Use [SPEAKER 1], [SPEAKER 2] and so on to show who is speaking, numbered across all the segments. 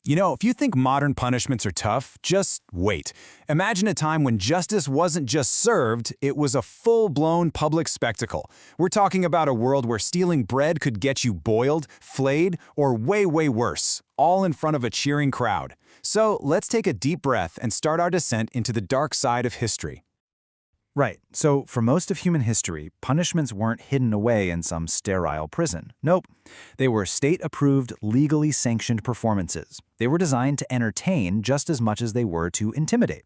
[SPEAKER 1] You know, if you think modern punishments are tough, just wait. Imagine a time when justice wasn't just served, it was a full-blown public spectacle. We're talking about a world where stealing bread could get you boiled, flayed, or way worse, all in front of a cheering crowd. So let's take a deep breath and start our descent into the dark side of history.
[SPEAKER 2] Right, so for most of human history, punishments weren't hidden away in some sterile prison. Nope. They were state-approved, legally sanctioned performances. They were designed to entertain just as much as they were to intimidate.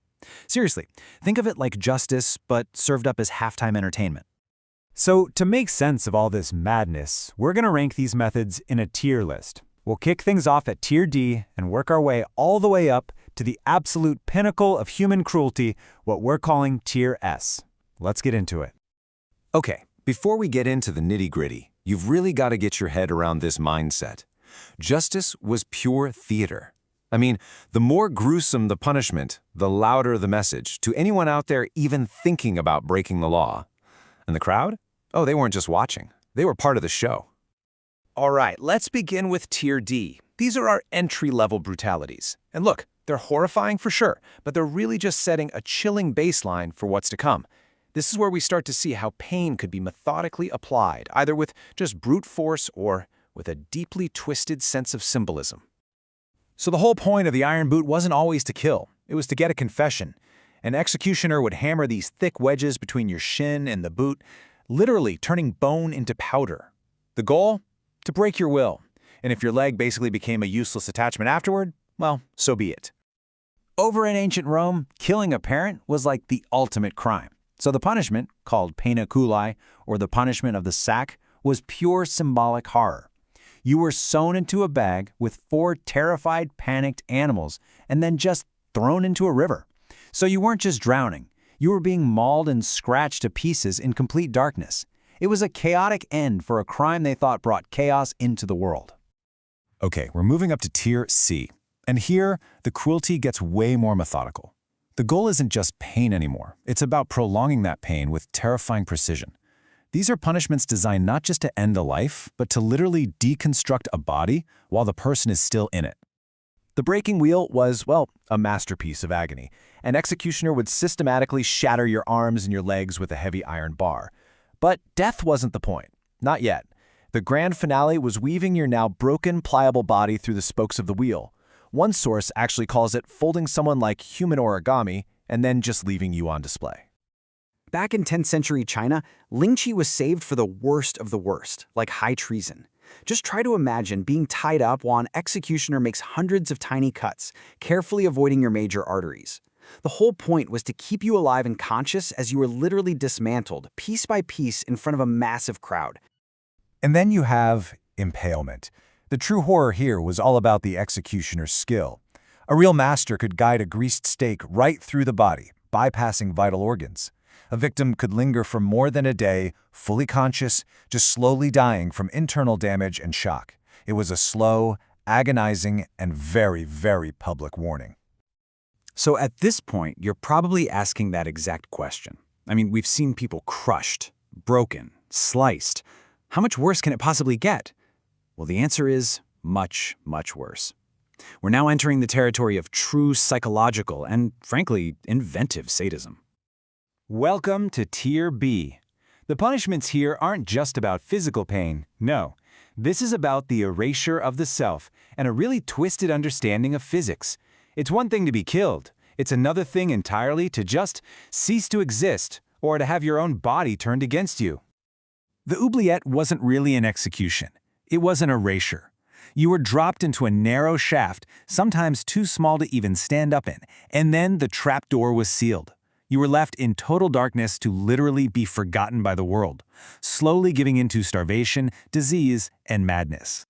[SPEAKER 2] Seriously, think of it like justice, but served up as halftime entertainment.
[SPEAKER 3] So to make sense of all this madness, we're going to rank these methods in a tier list. We'll kick things off at Tier D and work our way all the way up to the absolute pinnacle of human cruelty, what we're calling Tier S. Let's get into it.
[SPEAKER 4] Okay, before we get into the nitty-gritty, you've really got to get your head around this mindset. Justice was pure theater. I mean, the more gruesome the punishment, the louder the message to anyone out there even thinking about breaking the law. And the crowd? Oh, they weren't just watching. They were part of the show.
[SPEAKER 5] All right, let's begin with Tier D. These are our entry-level brutalities. And look, they're horrifying for sure, but they're really just setting a chilling baseline for what's to come. This is where we start to see how pain could be methodically applied, either with just brute force or with a deeply twisted sense of symbolism.
[SPEAKER 2] So the whole point of the iron boot wasn't always to kill. It was to get a confession. An executioner would hammer these thick wedges between your shin and the boot, literally turning bone into powder. The goal? To break your will. And if your leg basically became a useless attachment afterward, well, so be it. Over in ancient Rome, killing a parent was like the ultimate crime. So the punishment, called pena oculi, or the punishment of the sack, was pure symbolic horror. You were sewn into a bag with 4 terrified, panicked animals and then just thrown into a river. So you weren't just drowning. You were being mauled and scratched to pieces in complete darkness. It was a chaotic end for a crime they thought brought chaos into the world.
[SPEAKER 1] Okay, we're moving up to Tier C. And here, the cruelty gets way more methodical. The goal isn't just pain anymore. It's about prolonging that pain with terrifying precision. These are punishments designed not just to end a life, but to literally deconstruct a body while the person is still in it.
[SPEAKER 5] The breaking wheel was, well, a masterpiece of agony. An executioner would systematically shatter your arms and your legs with a heavy iron bar. But death wasn't the point. Not yet. The grand finale was weaving your now broken, pliable body through the spokes of the wheel. One source actually calls it folding someone like human origami and then just leaving you on display.
[SPEAKER 6] Back in 10th century China, lingqi was saved for the worst of the worst, like high treason. Just try to imagine being tied up while an executioner makes hundreds of tiny cuts, carefully avoiding your major arteries. The whole point was to keep you alive and conscious as you were literally dismantled, piece by piece, in front of a massive crowd.
[SPEAKER 3] And then you have impalement. The true horror here was all about the executioner's skill. A real master could guide a greased stake right through the body, bypassing vital organs. A victim could linger for more than a day, fully conscious, just slowly dying from internal damage and shock. It was a slow, agonizing, and very public warning.
[SPEAKER 2] So at this point, you're probably asking that exact question. I mean, we've seen people crushed, broken, sliced. How much worse can it possibly get? Well, the answer is much worse. We're now entering the territory of true psychological and, frankly, inventive sadism.
[SPEAKER 3] Welcome to Tier B. The punishments here aren't just about physical pain. No, this is about the erasure of the self and a really twisted understanding of physics. It's one thing to be killed. It's another thing entirely to just cease to exist or to have your own body turned against you. The oubliette wasn't really an execution. It was an erasure. You were dropped into a narrow shaft, sometimes too small to even stand up in, and then the trapdoor was sealed. You were left in total darkness to literally be forgotten by the world, slowly giving into starvation, disease, and madness.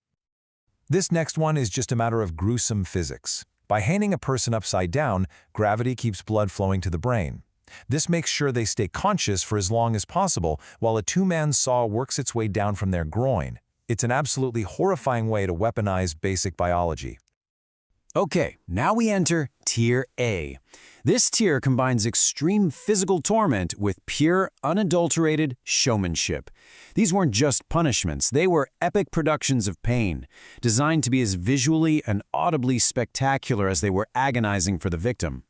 [SPEAKER 1] This next one is just a matter of gruesome physics. By hanging a person upside down, gravity keeps blood flowing to the brain. This makes sure they stay conscious for as long as possible while a two-man saw works its way down from their groin. It's an absolutely horrifying way to weaponize basic biology.
[SPEAKER 2] Okay, now we enter
[SPEAKER 4] Tier A. This tier combines extreme physical torment with pure, unadulterated showmanship. These weren't just punishments, they were epic productions of pain, designed to be as visually and audibly spectacular as they were agonizing for the victim.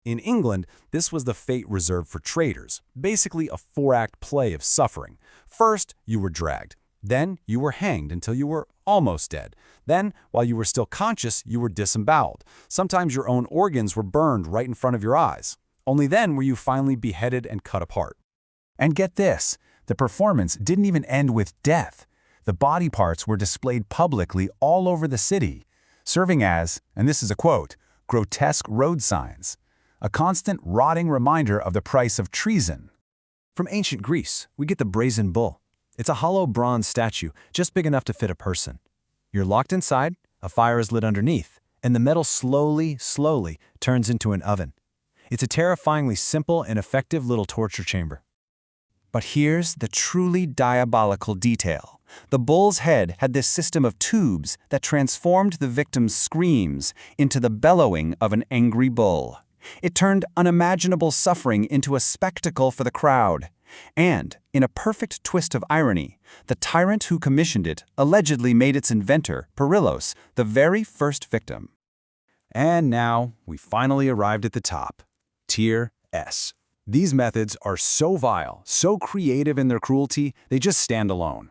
[SPEAKER 2] In England, this was the fate reserved for traitors, basically a four-act play of suffering. First, you were dragged. Then, you were hanged until you were almost dead. Then, while you were still conscious, you were disemboweled. Sometimes your own organs were burned right in front of your eyes. Only then were you finally beheaded and cut apart. And get this, the performance didn't even end with death. The body parts were displayed publicly all over the city, serving as, and this is a quote, grotesque road signs, a constant rotting reminder of the price of treason. From ancient Greece, we get the brazen bull. It's a hollow bronze statue, just big enough to fit a person. You're locked inside, a fire is lit underneath, and the metal slowly turns into an oven. It's a terrifyingly simple and effective little torture chamber. But here's the truly diabolical detail. The bull's head had this system of tubes that transformed the victim's screams into the bellowing of an angry bull. It turned unimaginable suffering into a spectacle for the crowd. And, in a perfect twist of irony, the tyrant who commissioned it allegedly made its inventor, Perillos, the very first victim. And now, we finally arrived at the top. Tier S. These methods are so vile, so creative in their cruelty, they just stand alone.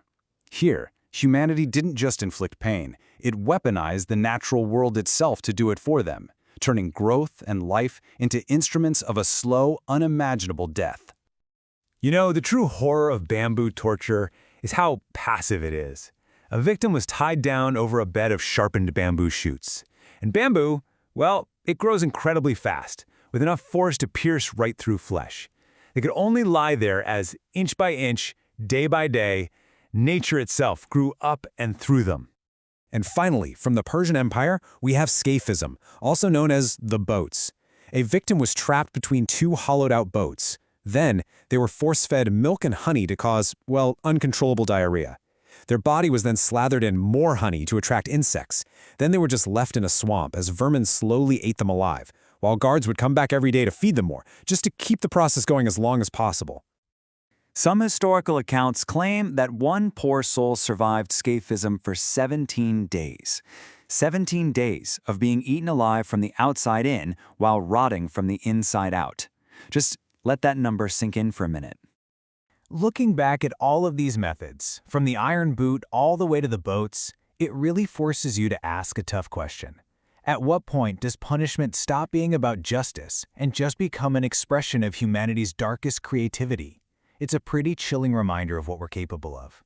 [SPEAKER 2] Here, humanity didn't just inflict pain, it weaponized the natural world itself to do it for them, turning growth and life into instruments of a slow, unimaginable death.
[SPEAKER 3] You know, the true horror of bamboo torture is how passive it is. A victim was tied down over a bed of sharpened bamboo shoots. And bamboo, well, it grows incredibly fast, with enough force to pierce right through flesh. They could only lie there as, inch by inch, day by day, nature itself grew up and through them.
[SPEAKER 4] And finally, from the Persian Empire, we have scaphism, also known as the boats. A victim was trapped between two hollowed-out boats. Then, they were force-fed milk and honey to cause, well, uncontrollable diarrhea. Their body was then slathered in more honey to attract insects. Then they were just left in a swamp as vermin slowly ate them alive, while guards would come back every day to feed them more, just to keep the process going as long as possible.
[SPEAKER 3] Some historical accounts claim that one poor soul survived scaphism for 17 days. 17 days of being eaten alive from the outside in while rotting from the inside out. Just let that number sink in for a minute.
[SPEAKER 2] Looking back at all of these methods, from the iron boot all the way to the boats, it really forces you to ask a tough question. At what point does punishment stop being about justice and just become an expression of humanity's darkest creativity? It's a pretty chilling reminder of what we're capable of.